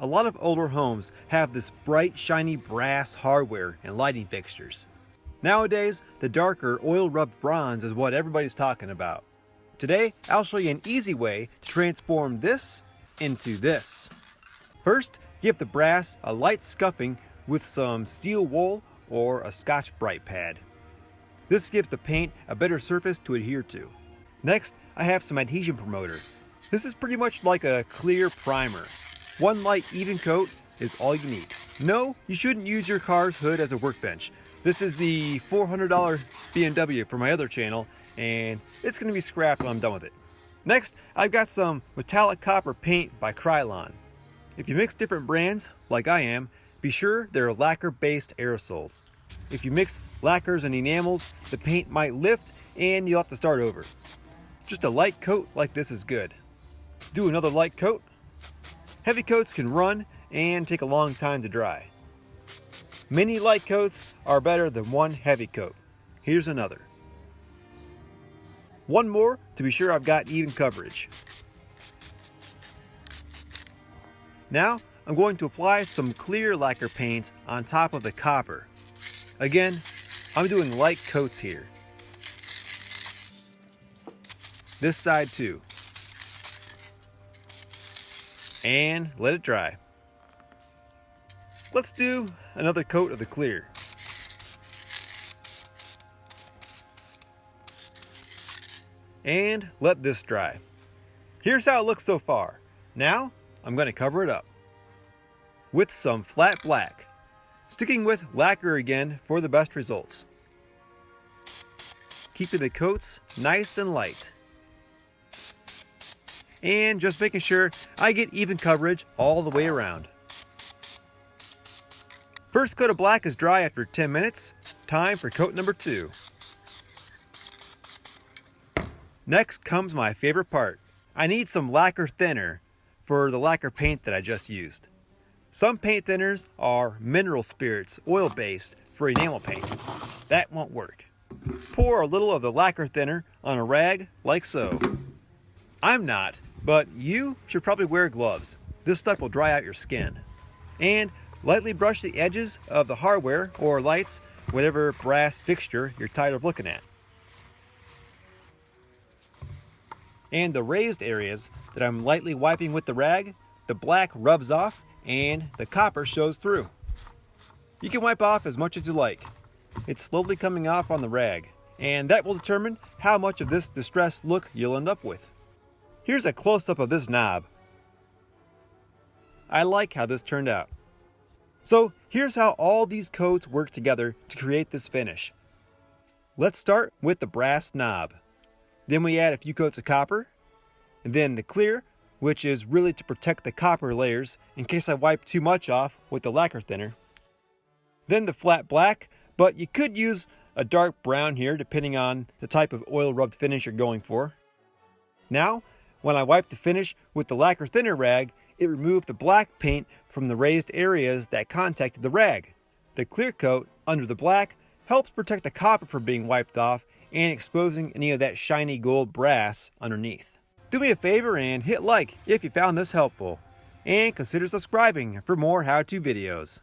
A lot of older homes have this bright, shiny brass hardware and lighting fixtures. Nowadays, the darker oil-rubbed bronze is what everybody's talking about. Today, I'll show you an easy way to transform this into this. First, give the brass a light scuffing with some steel wool or a Scotch-Brite pad. This gives the paint a better surface to adhere to. Next, I have some adhesion promoter. This is pretty much like a clear primer. One light even coat is all you need. No, you shouldn't use your car's hood as a workbench. This is the $400 BMW from my other channel, and it's going to be scrapped when I'm done with it. Next, I've got some metallic copper paint by Krylon. If you mix different brands, like I am, be sure they're lacquer-based aerosols. If you mix lacquers and enamels, the paint might lift and you'll have to start over. Just a light coat like this is good. Do another light coat. Heavy coats can run and take a long time to dry. Many light coats are better than one heavy coat. Here's another. One more to be sure I've got even coverage. Now I'm going to apply some clear lacquer paint on top of the copper. Again, I'm doing light coats here. This side too. And let it dry. Let's do another coat of the clear. And let this dry. Here's how it looks so far. Now, I'm going to cover it up with some flat black, sticking with lacquer again for the best results. Keeping the coats nice and light. And just making sure I get even coverage all the way around. First coat of black is dry after 10 minutes. Time for coat number 2. Next comes my favorite part. I need some lacquer thinner for the lacquer paint that I just used. Some paint thinners are mineral spirits, oil-based, for enamel paint. That won't work. Pour a little of the lacquer thinner on a rag like so. I'm not, but you should probably wear gloves. This stuff will dry out your skin. And lightly brush the edges of the hardware or lights, whatever brass fixture you're tired of looking at. And the raised areas that I'm lightly wiping with the rag, the black rubs off and the copper shows through. You can wipe off as much as you like. It's slowly coming off on the rag, and that will determine how much of this distressed look you'll end up with. Here's a close-up of this knob. I like how this turned out. So here's how all these coats work together to create this finish. Let's start with the brass knob. Then we add a few coats of copper, and then the clear, which is really to protect the copper layers in case I wipe too much off with the lacquer thinner. Then the flat black, but you could use a dark brown here depending on the type of oil rubbed finish you're going for. Now, when I wipe the finish with the lacquer thinner rag, it removed the black paint from the raised areas that contacted the rag. The clear coat under the black helps protect the copper from being wiped off and exposing any of that shiny gold brass underneath. Do me a favor and hit like if you found this helpful, and consider subscribing for more how-to videos.